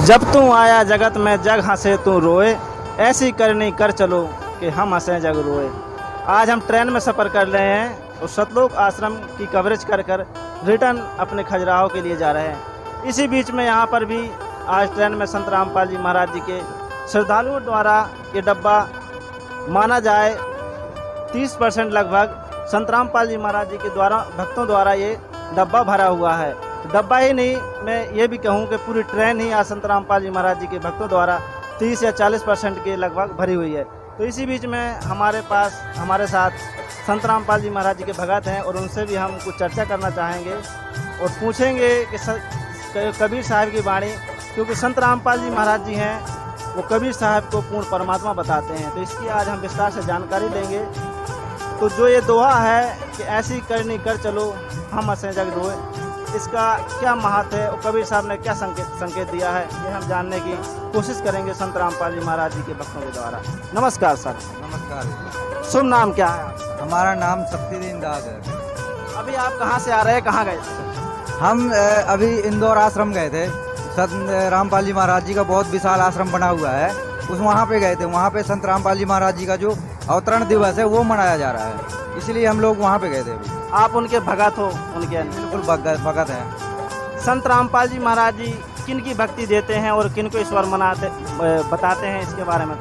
जब तू आया जगत में जग हंसे तू रोए, ऐसी करनी कर चलो कि हम हंसे जग रोए। आज हम ट्रेन में सफ़र कर रहे हैं और सतलोक आश्रम की कवरेज कर कर रिटर्न अपने खजुराहो के लिए जा रहे हैं। इसी बीच में यहाँ पर भी आज ट्रेन में संत रामपाल जी महाराज जी के श्रद्धालुओं द्वारा ये डब्बा माना जाए 30% लगभग संत रामपाल जी महाराज जी के द्वारा भक्तों द्वारा ये डब्बा भरा हुआ है। डब्बा ही नहीं, मैं ये भी कहूँ कि पूरी ट्रेन ही आज संत रामपाल जी महाराज जी के भक्तों द्वारा 30 या 40% के लगभग भरी हुई है। तो इसी बीच में हमारे साथ संत रामपाल जी महाराज जी के भगत हैं और उनसे भी हम कुछ चर्चा करना चाहेंगे और पूछेंगे कि कबीर साहब की वाणी, क्योंकि संत रामपाल जी महाराज जी हैं वो कबीर साहब को पूर्ण परमात्मा बताते हैं। तो इसकी आज हम विस्तार से जानकारी लेंगे। तो जो ये दोहा है कि ऐसी करनी कर चलो हम हंसे जग रोए, इसका क्या महत्व है और कबीर साहब ने क्या संकेत दिया है, ये हम जानने की कोशिश करेंगे संत रामपाल जी महाराज जी के भक्तों के द्वारा। नमस्कार सर। नमस्कार। शुभ नाम क्या है आपका? हमारा नाम शक्तिदीन दास है। अभी आप कहाँ से आ रहे हैं, कहाँ गए थे? हम अभी इंदौर आश्रम गए थे। संत रामपाल जी महाराज जी का बहुत विशाल आश्रम बना हुआ है, वहाँ पे गए थे। वहाँ पे संत रामपाल जी महाराज जी का जो अवतरण दिवस है वो मनाया जा रहा है, इसलिए हम लोग वहाँ पे गए थे। अभी आप उनके भगत हो? उनके बिल्कुल भगत हैं। संत रामपाल जी महाराज जी किन की भक्ति देते हैं और किन को ईश्वर बताते हैं, इसके बारे में?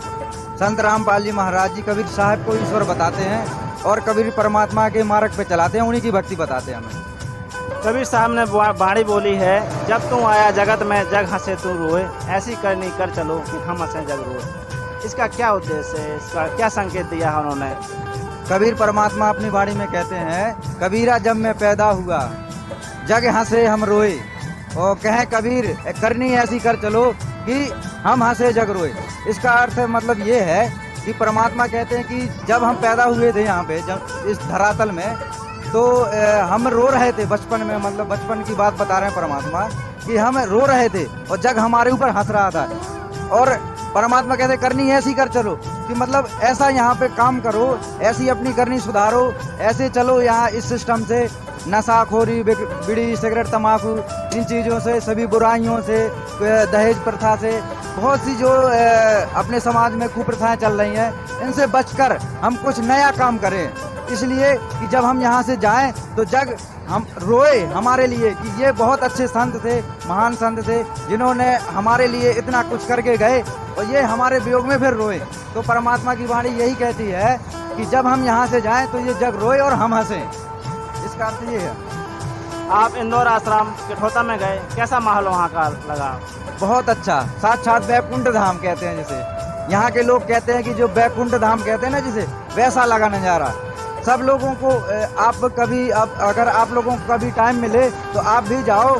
संत रामपाल जी महाराज जी कबीर साहब को ईश्वर बताते हैं और कबीर परमात्मा के मार्ग पे चलाते हैं, उन्हीं की भक्ति बताते हैं हमें। कबीर साहब ने वाणी बोली है, जब तू आया जगत में जग हंसे तू रोए, ऐसी करनी कर चलो कि हम हंसे जग रोए। इसका क्या उद्देश्य है, इसका क्या संकेत दिया है उन्होंने? कबीर परमात्मा अपनी वाणी में कहते हैं, कबीरा जब मैं पैदा हुआ जग हंसे हम रोए, और कहें कबीर करनी ऐसी कर चलो कि हम हंसे जग रोए। इसका अर्थ मतलब ये है कि परमात्मा कहते हैं कि जब हम पैदा हुए थे यहाँ पे, जब इस धरातल में, तो हम रो रहे थे बचपन में, मतलब बचपन की बात बता रहे हैं परमात्मा कि हम रो रहे थे और जग हमारे ऊपर हंस रहा था। और परमात्मा कहते करनी ऐसी कर चलो कि मतलब ऐसा यहाँ पे काम करो, ऐसी अपनी करनी सुधारो, ऐसे चलो यहाँ इस सिस्टम से, नशाखोरी, बीड़ी, सिगरेट, तम्बाकू, इन चीज़ों से, सभी बुराइयों से, दहेज प्रथा से, बहुत सी जो अपने समाज में कुप्रथाएं चल रही हैं, इनसे बचकर हम कुछ नया काम करें। इसलिए कि जब हम यहाँ से जाएं तो जग हम रोए हमारे लिए कि ये बहुत अच्छे संत थे, महान संत थे, जिन्होंने हमारे लिए इतना कुछ करके गए और ये हमारे वियोग में फिर रोए। तो परमात्मा की वाणी यही कहती है कि जब हम यहाँ से जाएं तो ये जग रोए और हम हंसें। इसका अर्थ ये है। आप इंदौर आश्रम कठौता में गए, कैसा माहौल वहाँ का लगा? बहुत अच्छा, साक्षात वैकुंठ धाम कहते हैं जिसे। यहाँ के लोग कहते हैं कि जो वैकुंठ धाम कहते हैं ना जिसे, वैसा लगा नज़ारा। सब लोगों को अगर आप लोगों को कभी टाइम मिले तो आप भी जाओ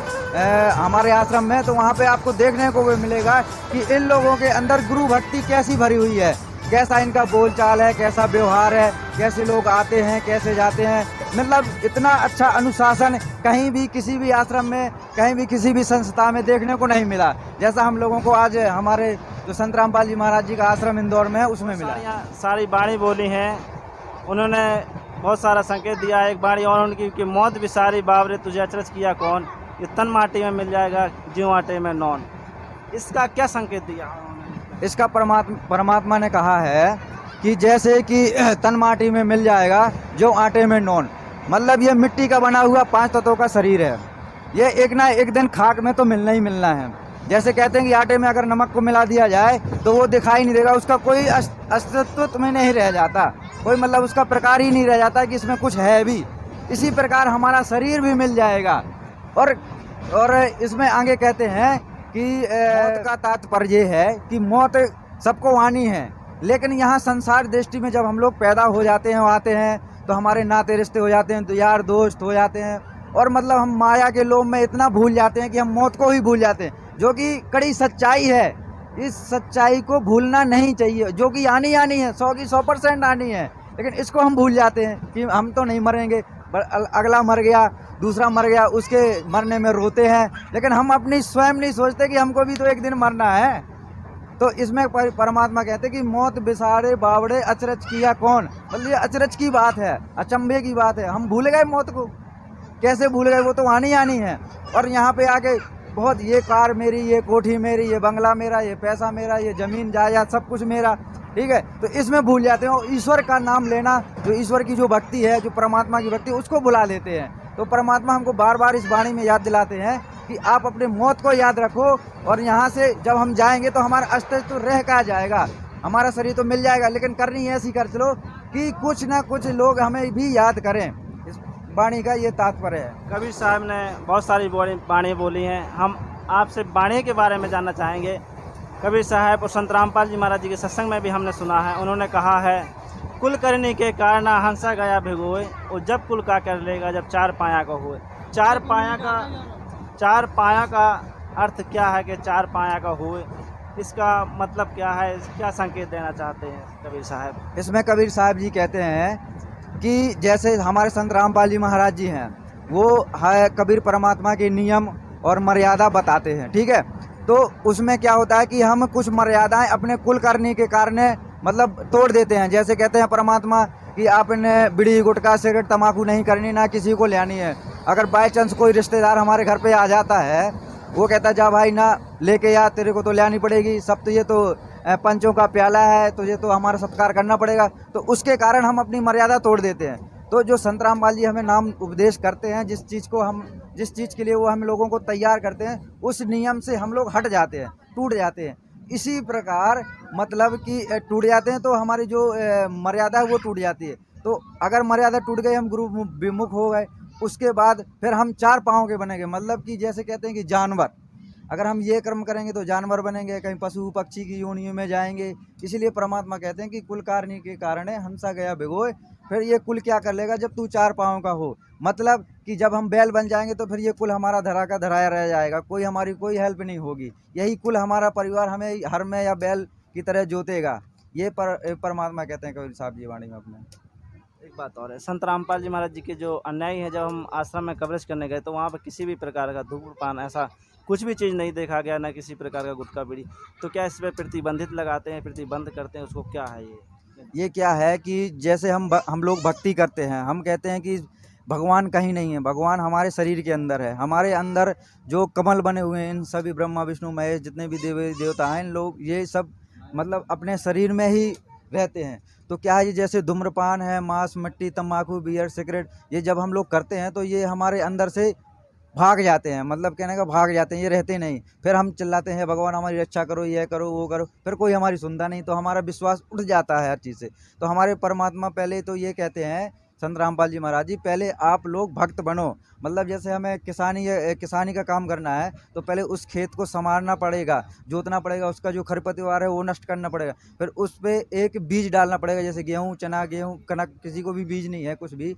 हमारे आश्रम में, तो वहाँ पे आपको देखने को भी मिलेगा कि इन लोगों के अंदर गुरु भक्ति कैसी भरी हुई है, कैसा इनका बोलचाल है, कैसा व्यवहार है, कैसे लोग आते हैं, कैसे जाते हैं। मतलब इतना अच्छा अनुशासन कहीं भी किसी भी आश्रम में, कहीं भी किसी भी संस्था में देखने को नहीं मिला, जैसा हम लोगों को आज हमारे जो संत रामपाल जी महाराज जी का आश्रम इंदौर में है उसमें मिला। सारी वाणी बोली हैं उन्होंने, बहुत सारा संकेत दिया है। एक बाणी और उनकी कि मौत भी सारी बावरे तुझे अचरज किया कौन, ये तन माटी में मिल जाएगा ज्यों आटे में नौन। इसका क्या संकेत दिया? इसका परमात्मा ने कहा है कि जैसे कि तन माटी में मिल जाएगा जो आटे में नौन, मतलब ये मिट्टी का बना हुआ 5 तत्वों का शरीर है, ये एक ना एक दिन खाक में तो मिलना ही मिलना है। जैसे कहते हैं कि आटे में अगर नमक को मिला दिया जाए तो वो दिखाई नहीं देगा, उसका कोई अस्तित्व में नहीं रह जाता, कोई मतलब उसका प्रकार ही नहीं रह जाता कि इसमें कुछ है भी। इसी प्रकार हमारा शरीर भी मिल जाएगा। और इसमें आगे कहते हैं कि मौत का तात्पर्य है कि मौत सबको आनी है, लेकिन यहाँ संसार दृष्टि में जब हम लोग पैदा हो जाते हैं, आते हैं, तो हमारे नाते रिश्ते हो जाते हैं, तो यार दोस्त हो जाते हैं, और मतलब हम माया के लोभ में इतना भूल जाते हैं कि हम मौत को ही भूल जाते हैं, जो कि कड़ी सच्चाई है। इस सच्चाई को भूलना नहीं चाहिए, जो कि आनी है, 100 की 100% आनी है, लेकिन इसको हम भूल जाते हैं कि हम तो नहीं मरेंगे, अगला मर गया, दूसरा मर गया, उसके मरने में रोते हैं, लेकिन हम अपनी स्वयं नहीं सोचते कि हमको भी तो एक दिन मरना है। तो इसमें परमात्मा कहते हैं कि मौत बिसारे बावड़े अचरज किया कौन, मतलब ये अचरज की बात है, अचंभे की बात है। हम भूल गए मौत को, कैसे भूल गए, वो तो आनी है। और यहाँ पे आके बहुत, ये कार मेरी, ये कोठी मेरी, ये बंगला मेरा, ये पैसा मेरा, ये ज़मीन जायदाद सब कुछ मेरा, ठीक है। तो इसमें भूल जाते हैं, और ईश्वर का नाम लेना, जो ईश्वर की जो भक्ति है, जो परमात्मा की भक्ति, उसको भुला देते हैं। तो परमात्मा हमको बार बार इस वाणी में याद दिलाते हैं कि आप अपने मौत को याद रखो, और यहाँ से जब हम जाएंगे तो हमारा अस्तित्व तो रह का जाएगा, हमारा शरीर तो मिल जाएगा, लेकिन करनी ऐसी कर चलो कि कुछ ना कुछ लोग हमें भी याद करें। इस वाणी का ये तात्पर्य है। कबीर साहब ने बहुत सारी वाणी बोली हैं। हम आपसे वाणी के बारे में जानना चाहेंगे। कबीर साहब और संत रामपाल जी महाराज जी के सत्संग में भी हमने सुना है, उन्होंने कहा है, कुल करने के कारण हंसा गया भिगोए, और जब कुल का कर लेगा जब चार पाया का हुए। चार पाया का अर्थ क्या है कि चार पाया का हुए, इसका मतलब क्या है, क्या संकेत देना चाहते हैं कबीर साहब? इसमें कबीर साहब जी कहते हैं कि जैसे हमारे संत रामपाल जी महाराज जी हैं, वो है कबीर परमात्मा के नियम और मर्यादा बताते हैं, ठीक है। तो उसमें क्या होता है कि हम कुछ मर्यादाएं अपने कुल करने के कारण मतलब तोड़ देते हैं। जैसे कहते हैं परमात्मा कि आपने बीड़ी गुटखा सिगरेट तम्बाकू नहीं करनी, ना किसी को लेनी है। अगर बाई चांस कोई रिश्तेदार हमारे घर पे आ जाता है, वो कहता है जा भाई ना लेके आ, तेरे को तो लेनी पड़ेगी, सब तो ये तो पंचों का प्याला है, तुझे तो हमारा सत्कार करना पड़ेगा। तो उसके कारण हम अपनी मर्यादा तोड़ देते हैं। तो जो संत रामपाल जी हमें नाम उपदेश करते हैं, जिस चीज़ के लिए वो हम लोगों को तैयार करते हैं, उस नियम से हम लोग हट जाते हैं, टूट जाते हैं। इसी प्रकार मतलब कि टूट जाते हैं तो हमारी जो मर्यादा है वो टूट जाती है। तो अगर मर्यादा टूट गई, हम गुरु विमुख हो गए, उसके बाद फिर हम चार पाँव के बनेंगे। मतलब कि जैसे कहते हैं कि जानवर, अगर हम ये कर्म करेंगे तो जानवर बनेंगे, कहीं पशु पक्षी की योनियों में जाएंगे। इसीलिए परमात्मा कहते हैं कि कुल कारणी के कारण हंसा गया भिगोए। फिर ये कुल क्या कर लेगा जब तू चार पाँव का हो, मतलब कि जब हम बैल बन जाएंगे तो फिर ये कुल हमारा धरा का धराया रह जाएगा, कोई हमारी कोई हेल्प नहीं होगी। यही कुल हमारा परिवार हमें हर में या बैल की तरह जोतेगा। ये परमात्मा कहते हैं कबीर साहब जी वाणी में अपने। एक बात और है, संत रामपाल जी महाराज जी के जो अन्यायी है, जब हम आश्रम में कवरेज करने गए तो वहाँ पर किसी भी प्रकार का धूम्रपान ऐसा कुछ भी चीज़ नहीं देखा गया, ना किसी प्रकार का गुटखा बीड़ी। तो क्या इस पर प्रतिबंधित लगाते हैं, प्रतिबंध करते हैं, उसको क्या है ये क्या है कि जैसे हम लोग भक्ति करते हैं, हम कहते हैं कि भगवान कहीं नहीं है, भगवान हमारे शरीर के अंदर है। हमारे अंदर जो कमल बने हुए हैं, इन सभी ब्रह्मा विष्णु महेश जितने भी देवी देवता हैं, इन लोग ये सब मतलब अपने शरीर में ही रहते हैं। तो क्या है, ये जैसे धूम्रपान है, मांस मट्टी तम्बाकू बियर सिगरेट, ये जब हम लोग करते हैं तो ये हमारे अंदर से भाग जाते हैं, मतलब कहने का भाग जाते हैं, ये रहते नहीं। फिर हम चिल्लाते हैं भगवान हमारी रक्षा करो, ये करो वो करो, फिर कोई हमारी सुनता नहीं, तो हमारा विश्वास उठ जाता है हर चीज़ से। तो हमारे परमात्मा पहले तो ये कहते हैं संत रामपाल जी महाराज जी, पहले आप लोग भक्त बनो। मतलब जैसे हमें किसानी का काम करना है तो पहले उस खेत को संवारना पड़ेगा, जोतना पड़ेगा, उसका जो खरपतवार है वो नष्ट करना पड़ेगा, फिर उस पर एक बीज डालना पड़ेगा। जैसे गेहूँ चना गेहूँ कनक, किसी को भी बीज नहीं है कुछ भी,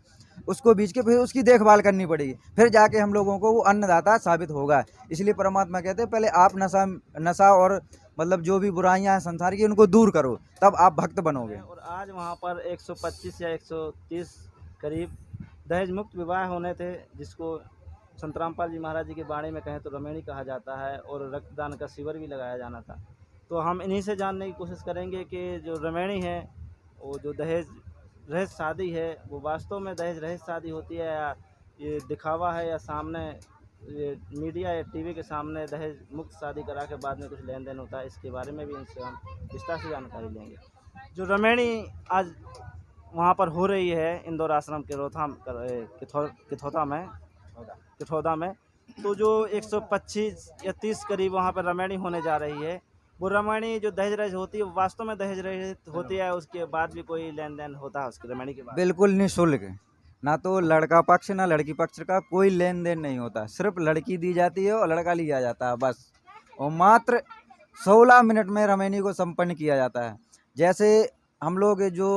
उसको बीज के फिर उसकी देखभाल करनी पड़ेगी, फिर जाके हम लोगों को वो अन्नदाता साबित होगा। इसलिए परमात्मा कहते हैं पहले आप नशा और मतलब जो भी बुराइयां हैं संसार की, उनको दूर करो, तब आप भक्त बनोगे। और आज वहाँ पर 125 या 130 करीब दहेज मुक्त विवाह होने थे, जिसको संत रामपाल जी महाराज जी के बारे में कहें तो रमेणी कहा जाता है, और रक्तदान का शिविर भी लगाया जाना था। तो हम इन्हीं से जानने की कोशिश करेंगे कि जो रमेणी है, वो जो दहेज रहित शादी है, वो वास्तव में दहेज रहित शादी होती है, या ये दिखावा है, या सामने ये मीडिया या टीवी के सामने दहेज मुक्त शादी करा के बाद में कुछ लेन देन होता है। इसके बारे में भी इनसे हम विस्तार से जानकारी लेंगे। जो रमेणी आज वहाँ पर हो रही है इंदौर आश्रम के रोहताम किठौदा में, तो जो 125 या 30 करीब वहाँ पर रमेणी होने जा रही है, वो रमेणी जो दहेज रहित होती है, वो वास्तव में दहेज रहित होती है? उसके बाद भी कोई लेन देन होता है उसके रमेणी के बाद? बिल्कुल निःशुल्क, ना तो लड़का पक्ष ना लड़की पक्ष का कोई लेन देन नहीं होता, सिर्फ लड़की दी जाती है और लड़का लिया जाता है बस। और मात्र 16 मिनट में रमेणी को संपन्न किया जाता है। जैसे हम लोग जो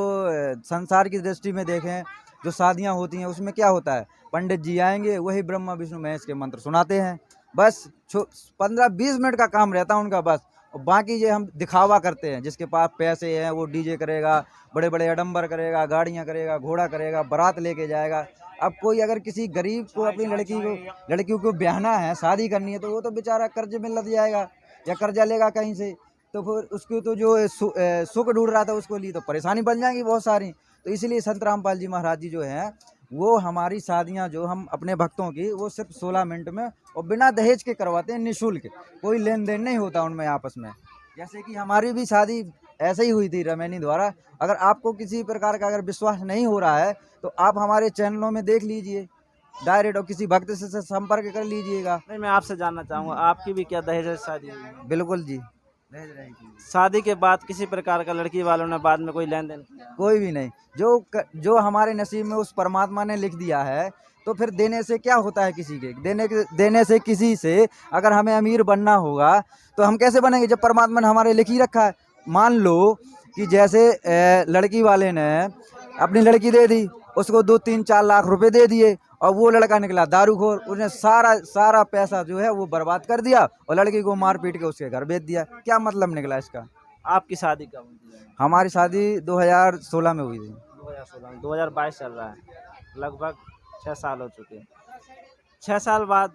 संसार की दृष्टि में देखें, जो शादियां होती हैं उसमें क्या होता है, पंडित जी आएंगे, वही ब्रह्मा विष्णु महेश के मंत्र सुनाते हैं, बस 15-20 मिनट का काम रहता है उनका बस। और बाकी ये हम दिखावा करते हैं, जिसके पास पैसे हैं वो डीजे करेगा, बड़े बड़े आडंबर करेगा, गाड़ियाँ करेगा, घोड़ा करेगा, बारात लेके जाएगा। अब कोई अगर किसी गरीब को अपनी लड़की को ब्याहना है, शादी करनी है, तो वो तो बेचारा कर्ज में लग जाएगा या कर्जा लेगा कहीं से, तो फिर उसको तो जो सुख ढूंढ रहा था उसको लिए तो परेशानी बन जाएगी बहुत सारी। तो इसीलिए संत रामपाल जी महाराज जी जो हैं वो हमारी शादियां जो हम अपने भक्तों की वो सिर्फ 16 मिनट में और बिना दहेज के करवाते हैं, निःशुल्क। कोई लेन देन नहीं होता उनमें आपस में। जैसे कि हमारी भी शादी ऐसे ही हुई थी रमैनी द्वारा। अगर आपको किसी प्रकार का अगर विश्वास नहीं हो रहा है तो आप हमारे चैनलों में देख लीजिए डायरेक्ट, और किसी भक्त से संपर्क कर लीजिएगा। नहीं, मैं आपसे जानना चाहूँगा, आपकी भी क्या दहेज शादी हुई है? बिल्कुल जी, दहेज रहेगी। शादी के बाद किसी प्रकार का लड़की वालों ने बाद में कोई लेन देन किया? कोई भी नहीं। जो हमारे नसीब में उस परमात्मा ने लिख दिया है, तो फिर देने से क्या होता है? किसी के देने से किसी से अगर हमें अमीर बनना होगा तो हम कैसे बनेंगे जब परमात्मा ने हमारे लिख ही रखा है। मान लो कि जैसे लड़की वाले ने अपनी लड़की दे दी, उसको 2-3-4 लाख रुपए दे दिए और वो लड़का निकला दारूखोर, उसने सारा पैसा जो है वो बर्बाद कर दिया और लड़की को मार पीट के उसके घर भेज दिया। क्या मतलब निकला इसका? आपकी शादी कब हुई है? हमारी शादी 2016 में हुई थी। 2016 2022 चल रहा है, लगभग 6 साल हो चुके हैं। 6 साल बाद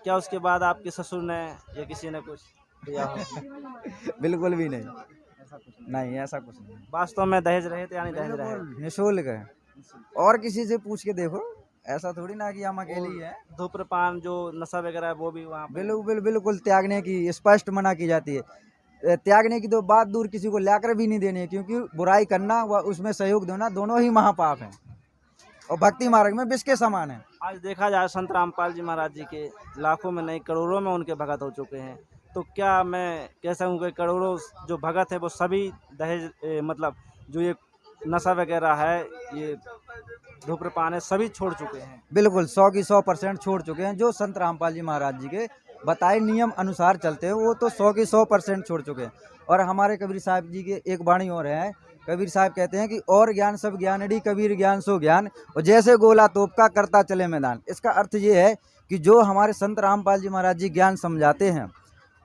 क्या उसके बाद आपके ससुर ने या किसी ने कुछ दिया हो? बिल्कुल भी नहीं, नहीं ऐसा कुछ नहीं। वास्तव में दहेज रहे थे यानी दहेज रहे? निःशुल्क है। और किसी से पूछ के देखो, ऐसा थोड़ी ना कि हम अकेले ही हैं। धूम्रपान जो नशा वगैरह है वो भी वहाँ पे? बिल्कुल त्यागने की स्पष्ट मना की जाती है। त्यागने की तो बात दूर, किसी को लाकर भी नहीं देनी है, क्योंकि बुराई करना व उसमें सहयोग देना दोनों ही महापाप हैं और भक्ति मार्ग में विष के समान है। आज देखा जाए संत रामपाल जी महाराज जी के लाखों में नहीं करोड़ों में उनके भगत हो चुके हैं, तो क्या मैं कह सकूँ कि करोड़ों जो भगत है वो सभी दहेज मतलब जो ये नशा वगैरह है, ये धूम्रपान है, सभी छोड़ चुके हैं? बिल्कुल 100 की 100% छोड़ चुके हैं। जो संत रामपाल जी महाराज जी के बताए नियम अनुसार चलते हैं वो तो 100 की 100% छोड़ चुके हैं। और हमारे कबीर साहब जी के एक वाणी और है, कबीर साहब कहते हैं कि और ज्ञान सब ज्ञानड़ी, कबीर ज्ञान सो ज्ञान, और जैसे गोला तोप का करता चले मैदान। इसका अर्थ ये है कि जो हमारे संत रामपाल जी महाराज जी ज्ञान समझाते हैं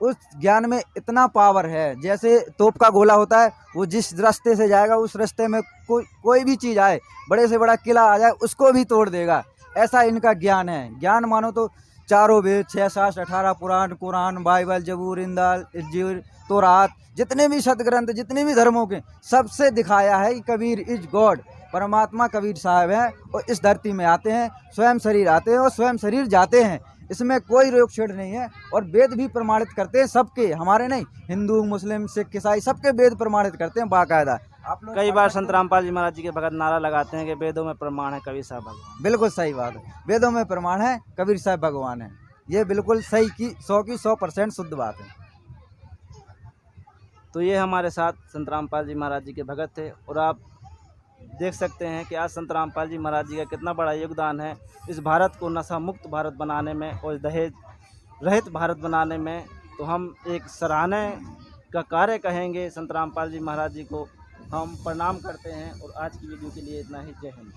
उस ज्ञान में इतना पावर है। जैसे तोप का गोला होता है, वो जिस रास्ते से जाएगा उस रास्ते में कोई भी चीज़ आए, बड़े से बड़ा किला आ जाए, उसको भी तोड़ देगा। ऐसा इनका ज्ञान है। ज्ञान मानो तो चारों वेद, 6 शास्त्र, 18 पुराण, कुरान, बाइबल, जबूर, इंदाल, इंजील, तौरात, जितने भी सदग्रंथ, जितने भी धर्मों के, सबसे दिखाया है कि कबीर इज गॉड। परमात्मा कबीर साहब हैं और इस धरती में आते हैं, स्वयं शरीर आते हैं और स्वयं शरीर जाते हैं। इसमें कोई रोक छेड़ नहीं है। और वेद भी प्रमाणित करते हैं सबके, हमारे नहीं, हिंदू, मुस्लिम, सिख, ईसाई सबके वेद प्रमाणित करते हैं बाकायदा। आप लोग कई बार संत रामपाल जी महाराज जी के भगत नारा लगाते हैं कि वेदों में प्रमाण है कबीर साहब भगवान। बिल्कुल सही बात है, वेदों में प्रमाण है कबीर साहब भगवान है। ये बिल्कुल सही की 100% शुद्ध बात है। तो ये हमारे साथ संत रामपाल जी महाराज जी के भगत थे, और आप देख सकते हैं कि आज संत रामपाल जी महाराज जी का कितना बड़ा योगदान है इस भारत को नशा मुक्त भारत बनाने में और दहेज रहित भारत बनाने में। तो हम एक सराहने का कार्य कहेंगे संत रामपाल जी महाराज जी को। हम प्रणाम करते हैं और आज की वीडियो के लिए इतना ही। जय हिंद।